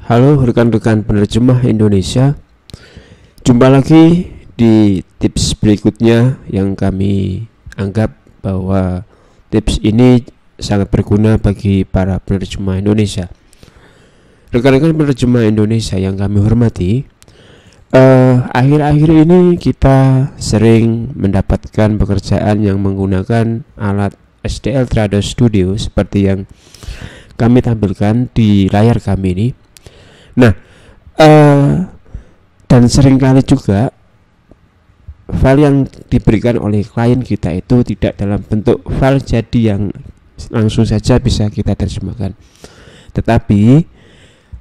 Halo rekan-rekan penerjemah Indonesia, jumpa lagi di tips berikutnya yang kami anggap bahwa tips ini sangat berguna bagi para penerjemah Indonesia. Rekan-rekan penerjemah Indonesia yang kami hormati, akhir-akhir ini kita sering mendapatkan pekerjaan yang menggunakan alat STL Trados Studio seperti yang kami tampilkan di layar kami ini. Nah, dan seringkali juga file yang diberikan oleh klien kita itu tidak dalam bentuk file jadi yang langsung saja bisa kita terjemahkan, tetapi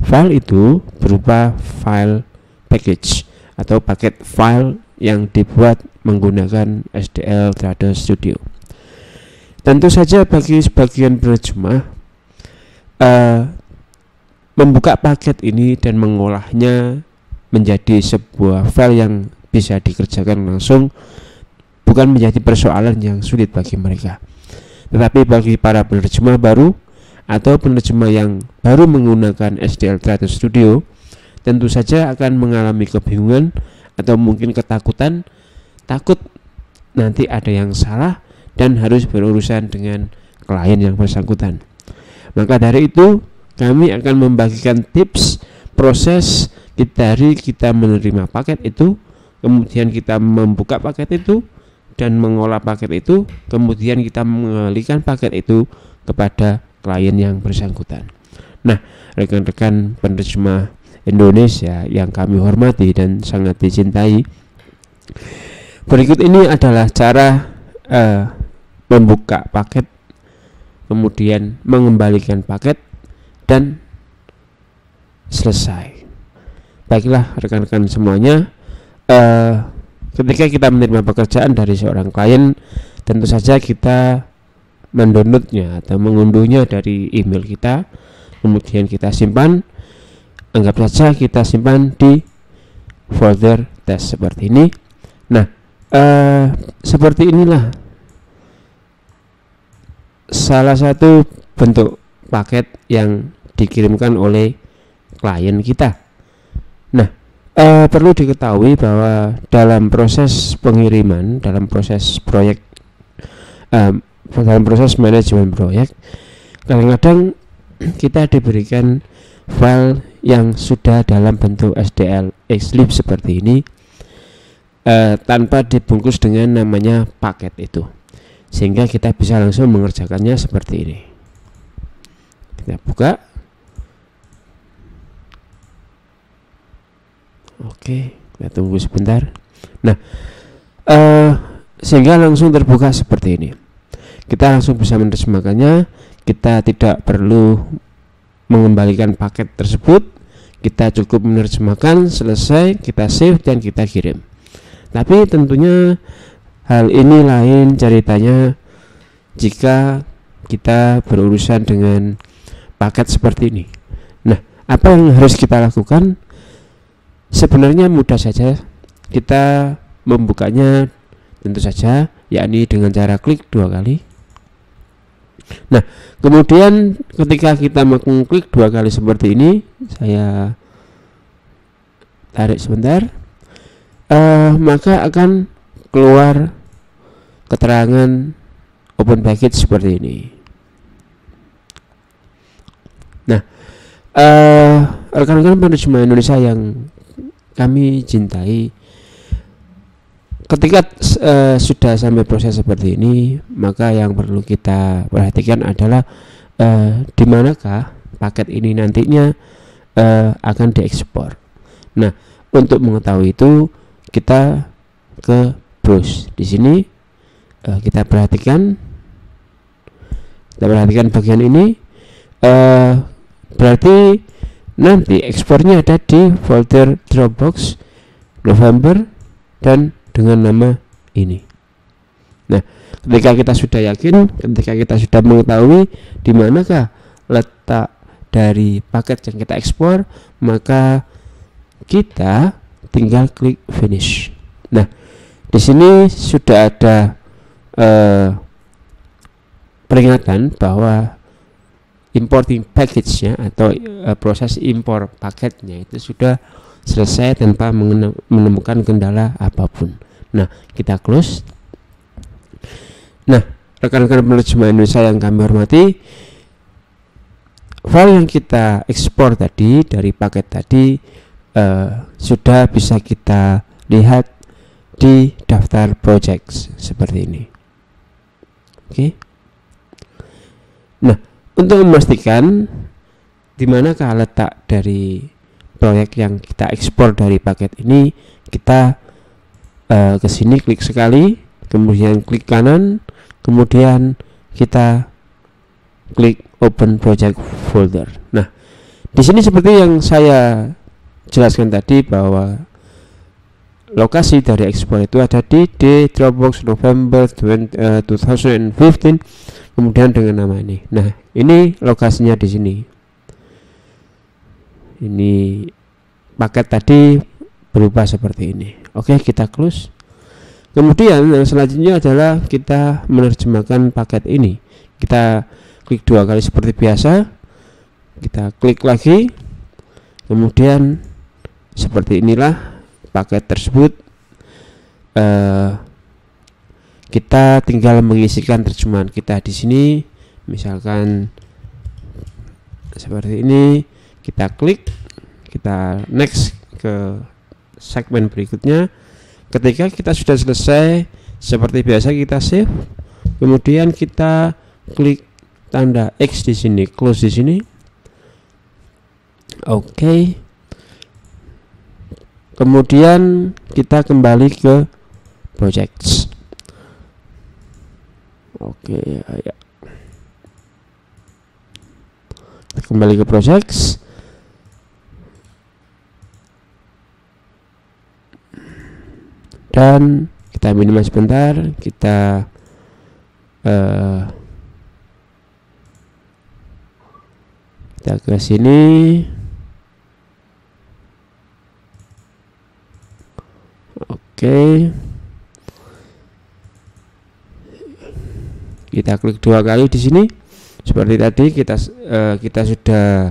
file itu berupa file package atau paket file yang dibuat menggunakan STL Trados Studio. Tentu saja bagi sebagian penerjemah membuka paket ini dan mengolahnya menjadi sebuah file yang bisa dikerjakan langsung bukan menjadi persoalan yang sulit bagi mereka. Tetapi bagi para penerjemah baru atau penerjemah yang baru menggunakan STL Trados Studio, tentu saja akan mengalami kebingungan atau mungkin ketakutan, takut nanti ada yang salah dan harus berurusan dengan klien yang bersangkutan. Maka dari itu kami akan membagikan tips proses dari kita menerima paket itu, kemudian kita membuka paket itu dan mengolah paket itu, kemudian kita mengalihkan paket itu kepada klien yang bersangkutan. Nah, rekan-rekan penerjemah Indonesia yang kami hormati dan sangat dicintai, berikut ini adalah cara membuka paket, kemudian mengembalikan paket dan selesai. Baiklah rekan-rekan semuanya, ketika kita menerima pekerjaan dari seorang klien, tentu saja kita mendownloadnya atau mengunduhnya dari email kita, kemudian kita simpan. Anggap saja kita simpan di folder tes seperti ini. Nah, seperti inilah salah satu bentuk paket yang dikirimkan oleh klien kita. Nah, perlu diketahui bahwa dalam proses pengiriman, dalam proses proyek, dalam proses manajemen proyek, kadang-kadang kita diberikan file yang sudah dalam bentuk STL Xlib seperti ini, tanpa dibungkus dengan namanya paket itu, sehingga kita bisa langsung mengerjakannya seperti ini. Kita buka. Oke, kita tunggu sebentar. Nah, sehingga langsung terbuka seperti ini. Kita langsung bisa menerjemahkannya. Kita tidak perlu mengembalikan paket tersebut. Kita cukup menerjemahkan, selesai, kita save dan kita kirim. Tapi tentunya hal ini lain ceritanya jika kita berurusan dengan paket seperti ini. Nah, apa yang harus kita lakukan? Sebenarnya mudah saja. Kita membukanya tentu saja, yakni dengan cara klik 2 kali. Nah, kemudian ketika kita mengklik 2 kali seperti ini, saya tarik sebentar, maka akan keluar keterangan open package seperti ini. Nah, rekan-rekan penerjemah Indonesia yang kami cintai, ketika sudah sampai proses seperti ini, maka yang perlu kita perhatikan adalah di manakah paket ini nantinya akan diekspor. Nah, untuk mengetahui itu kita ke browse. Di sini kita perhatikan bagian ini, berarti nanti ekspornya ada di folder Dropbox November dan dengan nama ini. Nah, ketika kita sudah yakin, ketika kita sudah mengetahui di manakah letak dari paket yang kita ekspor, maka kita tinggal klik finish. Nah, di sini sudah ada peringatan bahwa importing package-nya atau proses impor paketnya itu sudah selesai tanpa menemukan kendala apapun. Nah, kita close. Nah, rekan-rekan penerjemah Indonesia yang kami hormati, file yang kita ekspor tadi dari paket tadi sudah bisa kita lihat di daftar projects seperti ini. Oke. Nah, untuk memastikan di manakah letak dari proyek yang kita ekspor dari paket ini, kita ke sini klik sekali, kemudian klik kanan, kemudian kita klik open project folder. Nah, di sini seperti yang saya jelaskan tadi bahwa lokasi dari ekspor itu ada di Dropbox November 2015, kemudian dengan nama ini. Nah, ini lokasinya di sini. Ini paket tadi berubah seperti ini. Oke, kita close. Kemudian yang selanjutnya adalah kita menerjemahkan paket ini. Kita klik 2 kali seperti biasa. Kita klik lagi. Kemudian seperti inilah paket tersebut. Kita tinggal mengisikan terjemahan kita di sini. Misalkan seperti ini. Kita klik, kita next ke segmen berikutnya. Ketika kita sudah selesai, seperti biasa kita save, kemudian kita klik tanda X di sini, close di sini. Oke. Kemudian kita kembali ke projects. Oke, ya. Kembali ke projects. Dan kita minimize sebentar, kita ke sini. Oke. Kita klik 2 kali di sini. Seperti tadi kita sudah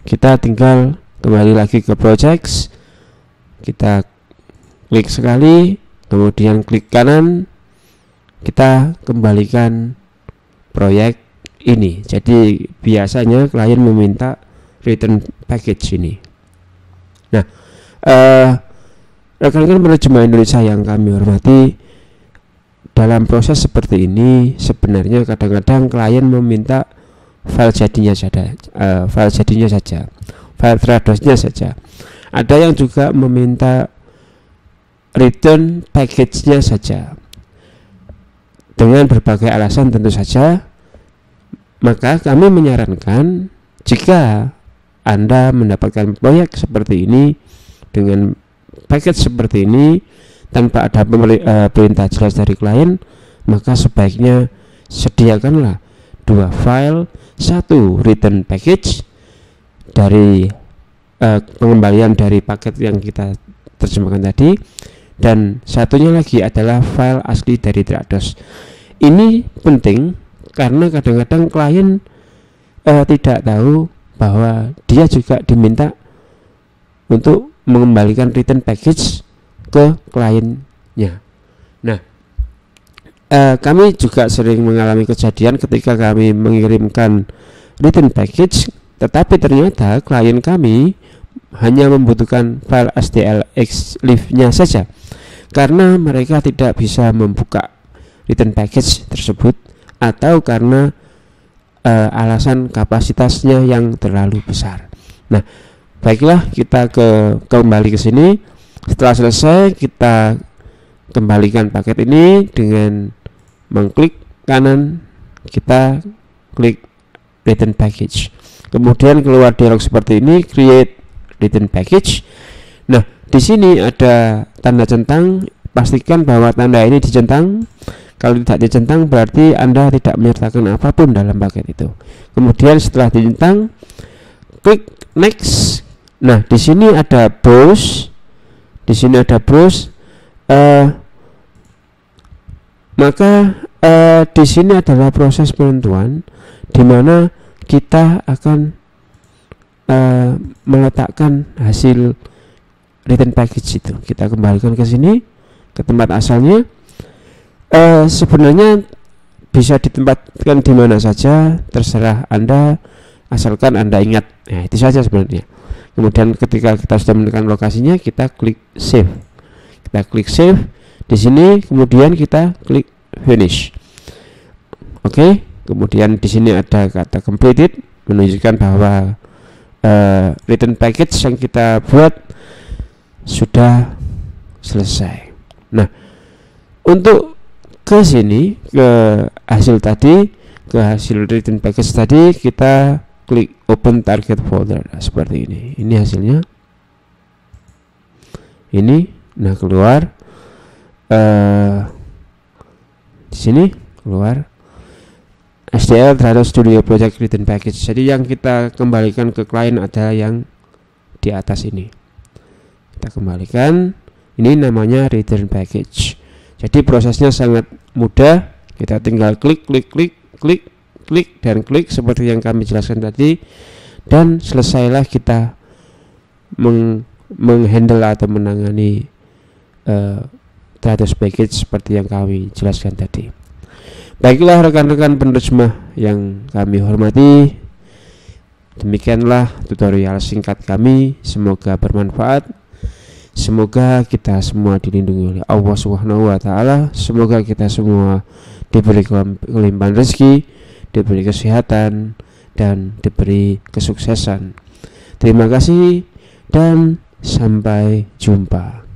kita tinggal kembali lagi ke projects, kita klik sekali, kemudian klik kanan, kita kembalikan proyek ini. Jadi biasanya klien meminta return package ini. Nah, rekan-rekan penerjemah Indonesia yang kami hormati, dalam proses seperti ini sebenarnya kadang-kadang klien meminta file jadinya saja, file Tradosnya saja. Ada yang juga meminta return package-nya saja. Dengan berbagai alasan tentu saja, maka kami menyarankan jika Anda mendapatkan proyek seperti ini dengan package seperti ini tanpa ada perintah jelas dari klien, maka sebaiknya sediakanlah 2 file, 1 return package dari pengembalian dari paket yang kita terjemahkan tadi, dan satunya lagi adalah file asli dari Trados. Ini penting karena kadang-kadang klien tidak tahu bahwa dia juga diminta untuk mengembalikan return package ke kliennya. Nah, kami juga sering mengalami kejadian ketika kami mengirimkan return package, tetapi ternyata klien kami hanya membutuhkan file STLX live-nya saja karena mereka tidak bisa membuka return package tersebut, atau karena alasan kapasitasnya yang terlalu besar. Nah, baiklah, kita kembali ke sini. Setelah selesai, kita kembalikan paket ini dengan mengklik kanan, kita klik return package. Kemudian keluar dialog seperti ini, create return package. Nah, di sini ada tanda centang, pastikan bahwa tanda ini dicentang. Kalau tidak dicentang berarti Anda tidak menyertakan apapun dalam paket itu. Kemudian setelah dicentang, klik next. Nah, di sini ada browse. Di sini ada browse. Maka di sini adalah proses penentuan di mana kita akan meletakkan hasil return package itu. Kita kembalikan ke sini, ke tempat asalnya. Sebenarnya bisa ditempatkan di mana saja, terserah Anda, asalkan Anda ingat. Nah, itu saja sebenarnya. Kemudian ketika kita sudah menekan lokasinya, kita klik save. Kita klik save di sini, kemudian kita klik finish. Oke, kemudian di sini ada kata completed, menunjukkan bahwa return package yang kita buat sudah selesai. Nah, untuk ke sini, ke hasil tadi, ke hasil return package tadi, kita klik open target folder. Nah, seperti ini. Ini hasilnya. Ini, nah keluar. Di sini keluar SDL terhadap Studio Project Return Package. Jadi yang kita kembalikan ke klien adalah yang di atas ini. Kita kembalikan. Ini namanya Return Package. Jadi prosesnya sangat mudah. Kita tinggal klik dan klik seperti yang kami jelaskan tadi, dan selesailah kita menghandle atau menangani terhadap package seperti yang kami jelaskan tadi. Baiklah rekan-rekan penerjemah yang kami hormati, demikianlah tutorial singkat kami. Semoga bermanfaat. Semoga kita semua dilindungi oleh Allah Subhanahu wa taala. Semoga kita semua diberi kelimpahan rezeki, diberi kesehatan, dan diberi kesuksesan. Terima kasih dan sampai jumpa.